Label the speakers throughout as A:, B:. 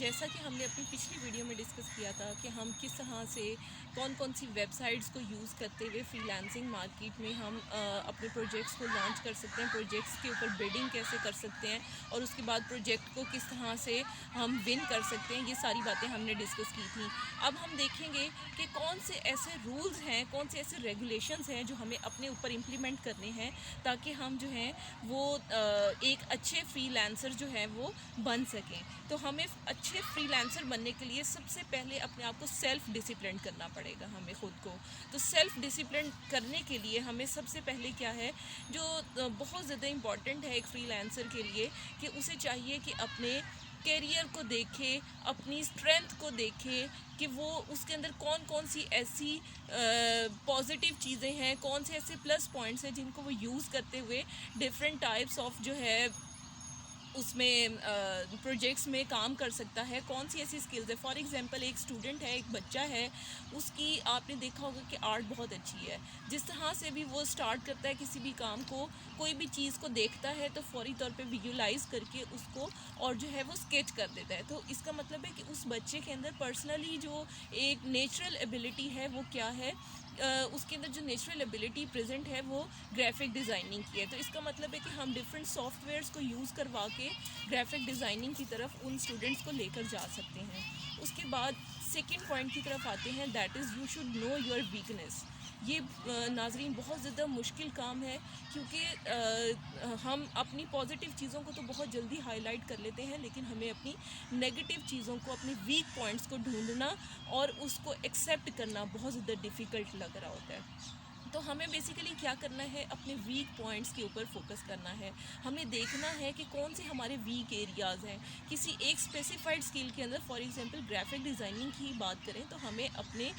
A: جیسا کہ ہم نے اپنی پچھلی ویڈیو میں ڈسکس کیا تھا کہ ہم کس طرح سے کون سی ویب سائٹس کو یوز کرتے ہوئے فری لانسنگ مارکیٹ میں ہم اپنے پروجیکٹس کو لانچ کر سکتے ہیں، پروجیکٹس کے اوپر بیڈنگ کیسے کر سکتے ہیں اور اس کے بعد پروجیکٹ کو کس طرح سے ہم ون کر سکتے ہیں، یہ ساری باتیں ہم نے ڈسکس کی تھیں۔ اب ہم دیکھیں گے کہ کون سے ایسے رولز ہیں، کون سے ایسے ریگولیشنز ہیں جو ہمیں اپنے اوپر امپلیمنٹ کرنے ہیں تاکہ ہم جو ہیں وہ ایک اچھے فری لانسر جو ہے وہ بن سکیں۔ تو ہمیں اچھے فری لانسر بننے کے لیے سب سے پہلے اپنے آپ کو سیلف ڈسپلن کرنا پڑے گا، ہمیں خود کو۔ تو سیلف ڈسپلن کرنے کے لیے ہمیں سب سے پہلے کیا ہے جو بہت زیادہ امپورٹنٹ ہے ایک فری لانسر کے لیے، کہ اسے چاہیے کہ اپنے کیریئر کو دیکھے، اپنی اسٹرینتھ کو دیکھے کہ وہ اس کے اندر کون سی ایسی پازیٹیو چیزیں ہیں، کون سے ایسے پلس پوائنٹس ہیں جن کو وہ یوز کرتے ہوئے ڈفرینٹ ٹائپس آف جو ہے اس میں پروجیکٹس میں کام کر سکتا ہے، کون سی ایسی اسکلز ہے۔ فار ایگزامپل ایک اسٹوڈنٹ ہے، ایک بچہ ہے، اس کی آپ نے دیکھا ہوگا کہ آرٹ بہت اچھی ہے، جس طرح سے بھی وہ اسٹارٹ کرتا ہے کسی بھی کام کو، کوئی بھی چیز کو دیکھتا ہے تو فوری طور پہ ویژولائز کر کے اس کو اور جو ہے وہ اسکیچ کر دیتا ہے۔ تو اس کا مطلب ہے کہ اس بچے کے اندر پرسنلی جو ایک نیچرل ایبلٹی ہے وہ کیا ہے، اس کے اندر جو نیچرل ایبلٹی پریزنٹ ہے وہ گرافک ڈیزائننگ کی ہے۔ تو اس کا مطلب ہے کہ ہم ڈفرینٹ سافٹ ویئرس کو یوز کروا کے گرافک ڈیزائننگ کی طرف ان اسٹوڈنٹس کو لے کر جا سکتے ہیں۔ اس کے بعد سیکنڈ پوائنٹ کی طرف آتے ہیں، that is you should know your weakness. یہ ناظرین بہت زیادہ مشکل کام ہے، کیونکہ ہم اپنی پازیٹیو چیزوں کو تو بہت جلدی ہائی لائٹ کر لیتے ہیں، لیکن ہمیں اپنی نیگیٹو چیزوں کو، اپنے ویک پوائنٹس کو ڈھونڈنا اور اس کو ایکسیپٹ کرنا بہت زیادہ ڈیفیکلٹ لگ رہا ہوتا ہے۔ تو ہمیں بیسیکلی کیا کرنا ہے، اپنے ویک پوائنٹس کے اوپر فوکس کرنا ہے۔ ہمیں دیکھنا ہے کہ کون سے ہمارے ویک ایریاز ہیں کسی ایک اسپیسیفائڈ اسکل کے اندر۔ فار ایگزامپل گرافک ڈیزائننگ کی بات کریں تو ہمیں اپنے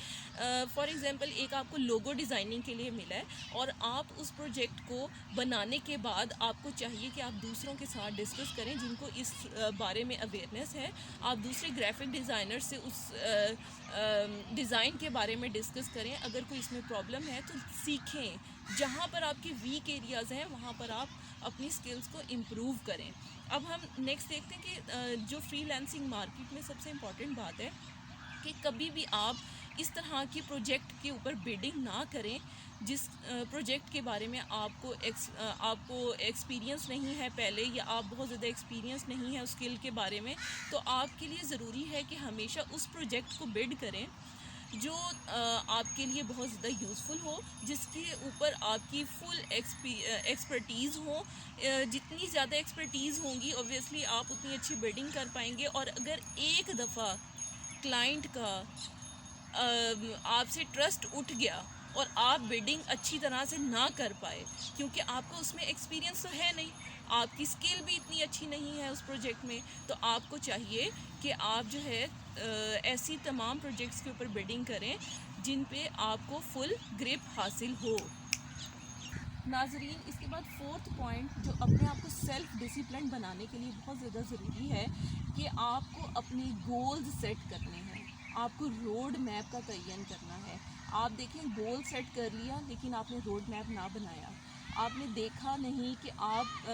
A: فار ایگزامپل ایک آپ کو لوگو ڈیزائننگ کے لیے ملا ہے اور آپ اس پروجیکٹ کو بنانے کے بعد آپ کو چاہیے کہ آپ دوسروں کے ساتھ ڈسکس کریں جن کو اس بارے میں اویئرنیس ہے، آپ دوسرے گرافک ڈیزائنر سے اس ڈیزائن کے بارے میں ڈسکس کریں، اگر کوئی اس میں پرابلم ہے تو سیکھیں، جہاں پر آپ کے ویک ایریاز ہیں وہاں پر آپ اپنی سکلز کو امپروو کریں۔ اب ہم نیکسٹ دیکھتے ہیں کہ جو فری لانسنگ مارکیٹ میں سب سے امپورٹنٹ بات ہے کہ کبھی بھی آپ اس طرح کی پروجیکٹ کے اوپر بیڈنگ نہ کریں جس پروجیکٹ کے بارے میں آپ کو ایکسپیرینس نہیں ہے پہلے، یا آپ بہت زیادہ ایکسپیرینس نہیں ہے اس اسکل کے بارے میں۔ تو آپ کے لیے ضروری ہے کہ ہمیشہ اس پروجیکٹ کو بڈ کریں جو آپ کے لیے بہت زیادہ یوزفل ہو، جس کے اوپر آپ کی فل ایکسپرٹیز ہو۔ جتنی زیادہ ایکسپرٹیز ہوں گی اوبویسلی آپ اتنی اچھی بیڈنگ کر پائیں گے، اور اگر ایک دفعہ کلائنٹ کا آپ سے ٹرسٹ اٹھ گیا اور آپ بیڈنگ اچھی طرح سے نہ کر پائے، کیونکہ آپ کو اس میں ایکسپیرینس تو ہے نہیں، آپ کی سکل بھی اتنی اچھی نہیں ہے اس پروجیکٹ میں، تو آپ کو چاہیے کہ آپ جو ہے ایسی تمام پروجیکٹس کے اوپر بیڈنگ کریں جن پہ آپ کو فل گرپ حاصل ہو۔ ناظرین اس کے بعد فورتھ پوائنٹ جو اپنے آپ کو سیلف ڈسپلن بنانے کے لیے بہت زیادہ ضروری ہے کہ آپ کو اپنے گولز سیٹ کرنے ہیں، آپ کو روڈ میپ کا تعین کرنا ہے۔ آپ دیکھیں گول سیٹ کر لیا لیکن آپ نے روڈ میپ نہ بنایا، آپ نے دیکھا نہیں کہ آپ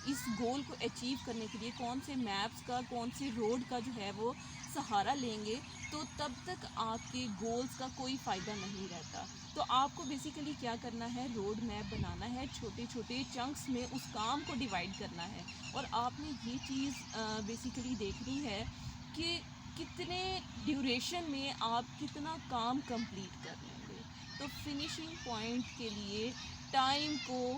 A: اس گول کو اچیو کرنے کے لیے کون سے میپس کا، کون سے روڈ کا جو ہے وہ سہارا لیں گے، تو تب تک آپ کے گولز کا کوئی فائدہ نہیں رہتا۔ تو آپ کو بیسیکلی کیا کرنا ہے، روڈ میپ بنانا ہے، چھوٹے چھوٹے چنکس میں اس کام کو ڈیوائڈ کرنا ہے، اور آپ نے یہ چیز بیسیکلی دیکھنی ہے کہ کتنے ڈیوریشن میں آپ کتنا کام کمپلیٹ کر لیں گے۔ تو فنیشنگ پوائنٹ کے لیے ٹائم کو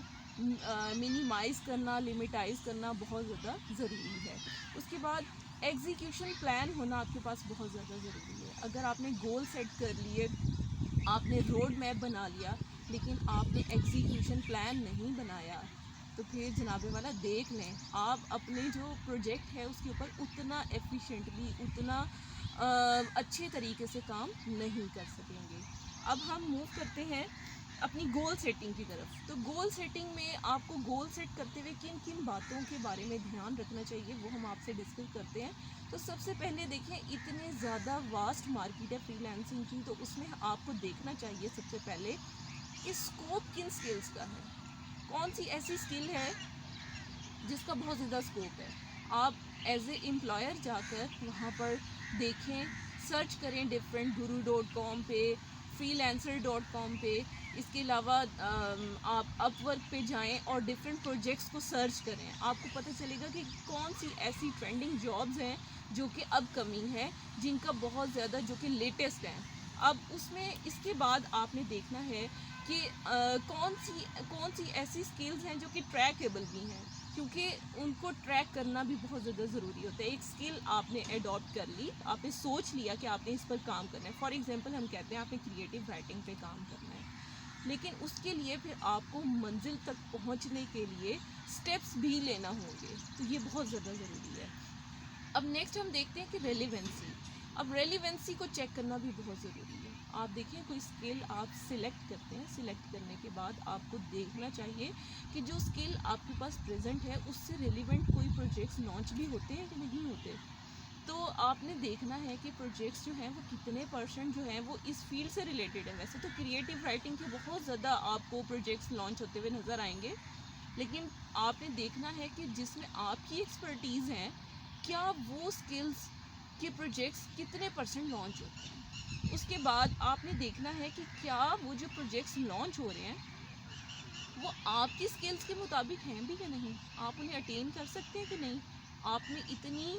A: منیمائز کرنا، لمیٹائز کرنا بہت زیادہ ضروری ہے۔ اس کے بعد ایگزیکیوشن پلان ہونا آپ کے پاس بہت زیادہ ضروری ہے۔ اگر آپ نے گول سیٹ کر لیے، آپ نے روڈ میپ بنا لیا لیکن آپ نے ایگزیکیوشن پلان نہیں بنایا، تو پھر جناب والا دیکھ لیں آپ اپنے جو پروجیکٹ ہے اس کے اوپر اتنا ایفیشینٹلی، اتنا اچھے طریقے سے کام نہیں کر سکیں گے۔ اب ہم موو کرتے ہیں اپنی گول سیٹنگ کی طرف۔ تو گول سیٹنگ میں آپ کو گول سیٹ کرتے ہوئے کن کن باتوں کے بارے میں دھیان رکھنا چاہیے وہ ہم آپ سے ڈسکس کرتے ہیں۔ تو سب سے پہلے دیکھیں اتنے زیادہ واسٹ مارکیٹ ہے فری لانسنگ کی، تو اس میں آپ کو دیکھنا چاہیے سب سے پہلے کہ اسکوپ کن سکلز کا ہے، کون سی ایسی سکل ہے جس کا بہت زیادہ اسکوپ ہے۔ آپ ایز اے امپلائر جا کر وہاں پر دیکھیں، سرچ کریں ڈفرینٹ guru.com پہ، freelancer.com پہ. اس کے علاوہ آپ اپ ورک پہ جائیں اور ڈفرینٹ پروجیکٹس کو سرچ کریں. آپ کو پتہ چلے گا کہ کون سی ایسی ٹرینڈنگ جابز ہیں جو کہ اب کمی ہے، جن کا بہت زیادہ جو کہ لیٹسٹ ہیں. اب اس کے بعد آپ نے دیکھنا ہے کہ کون سی ایسی اسکلز ہیں جو کہ ٹریکیبل بھی ہیں، کیونکہ ان کو ٹریک کرنا بھی بہت زیادہ ضروری ہوتا ہے. ایک اسکل آپ نے اڈاپٹ کر لی، آپ نے سوچ لیا کہ آپ نے اس پر کام کرنا ہے. فار ایگزامپل ہم کہتے ہیں آپ نے کریٹیو رائٹنگ پہ کام کرنا ہے، لیکن اس کے لیے پھر آپ کو منزل تک پہنچنے کے لیے اسٹیپس بھی لینا ہوں گے، تو یہ بہت زیادہ ضروری ہے. اب نیکسٹ ہم دیکھتے ہیں کہ ریلیونسی. اب ریلیونسی کو چیک کرنا بھی بہت ضروری ہے. آپ دیکھیں کوئی اسکل آپ سلیکٹ کرتے ہیں، سلیکٹ کرنے کے بعد آپ کو دیکھنا چاہیے کہ جو اسکل آپ کے پاس پریزنٹ ہے اس سے ریلیونٹ کوئی پروجیکٹس لانچ بھی ہوتے ہیں کہ نہیں ہوتے. تو آپ نے دیکھنا ہے کہ پروجیکٹس جو ہیں وہ کتنے پرسنٹ جو ہیں وہ اس فیلڈ سے ریلیٹڈ ہیں. ویسے تو کریٹیو رائٹنگ کے بہت زیادہ آپ کو پروجیکٹس لانچ ہوتے ہوئے نظر آئیں گے، لیکن آپ نے دیکھنا ہے کہ جس میں آپ کی ایکسپرٹیز ہیں، کیا وہ اسکلز کے پروجیکٹس کتنے پرسنٹ لانچ ہوتے ہیں. اس کے بعد آپ نے دیکھنا ہے کہ کیا وہ جو پروجیکٹس لانچ ہو رہے ہیں وہ آپ کی اسکلز کے مطابق ہیں بھی یا نہیں، آپ انہیں اٹین کر سکتے ہیں کہ نہیں، آپ میں اتنی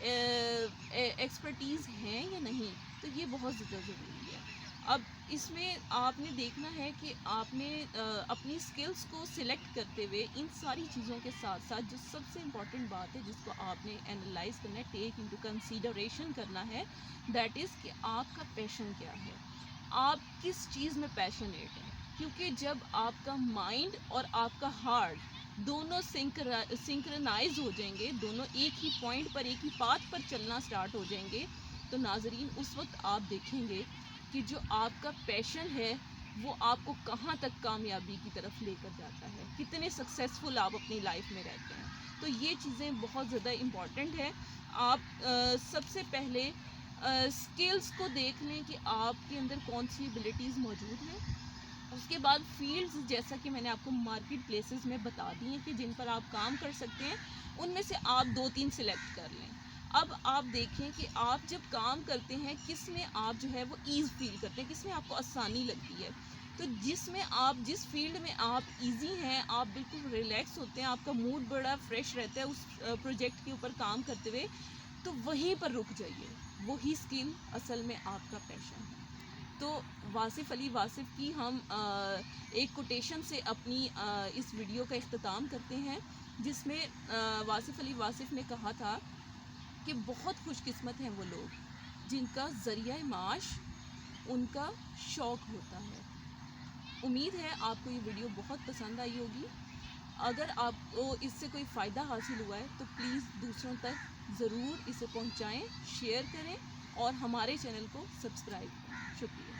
A: ایکسپرٹیز ہیں یا نہیں. تو یہ بہت زیادہ ضروری ہے. اب اس میں آپ نے دیکھنا ہے کہ آپ نے اپنی اسکلز کو سلیکٹ کرتے ہوئے ان ساری چیزوں کے ساتھ ساتھ جو سب سے امپورٹنٹ بات ہے جس کو آپ نے انالائز کرنا ہے، ٹیک انٹو کنسیڈریشن کرنا ہے، دیٹ از کہ آپ کا پیشن کیا ہے، آپ کس چیز میں پیشنیٹ ہیں. کیونکہ جب آپ کا مائنڈ اور آپ کا ہارٹ دونوں سنکرنائز ہو جائیں گے، دونوں ایک ہی پوائنٹ پر، ایک ہی پاتھ پر چلنا سٹارٹ ہو جائیں گے، تو ناظرین اس وقت آپ دیکھیں گے کہ جو آپ کا پیشن ہے وہ آپ کو کہاں تک کامیابی کی طرف لے کر جاتا ہے، کتنے سکسیزفل آپ اپنی لائف میں رہتے ہیں. تو یہ چیزیں بہت زیادہ امپورٹنٹ ہے. آپ سب سے پہلے اسکلز کو دیکھ لیں کہ آپ کے اندر کون سی ایبلٹیز موجود ہیں. اس کے بعد فیلڈز جیسا کہ میں نے آپ کو مارکیٹ پلیسز میں بتا دی ہیں کہ جن پر آپ کام کر سکتے ہیں، ان میں سے آپ 2-3 سلیکٹ کر لیں. اب آپ دیکھیں کہ آپ جب کام کرتے ہیں کس میں آپ جو ہے وہ ایز فیل کرتے ہیں، کس میں آپ کو آسانی لگتی ہے. تو جس فیلڈ میں آپ ایزی ہیں، آپ بالکل ریلیکس ہوتے ہیں، آپ کا موڈ بڑا فریش رہتا ہے اس پروجیکٹ کے اوپر کام کرتے ہوئے، تو وہیں پر رک جائیے. وہی اسکل اصل میں آپ کا پیشن ہے. تو واصف علی واصف کی ہم ایک کوٹیشن سے اپنی اس ویڈیو کا اختتام کرتے ہیں، جس میں واصف علی واصف نے کہا تھا کہ بہت خوش قسمت ہیں وہ لوگ جن کا ذریعہ معاش ان کا شوق ہوتا ہے. امید ہے آپ کو یہ ویڈیو بہت پسند آئی ہوگی. اگر آپ کو اس سے کوئی فائدہ حاصل ہوا ہے تو پلیز دوسروں تک ضرور اسے پہنچائیں، شیئر کریں اور ہمارے چینل کو سبسکرائب کریں. شکریہ.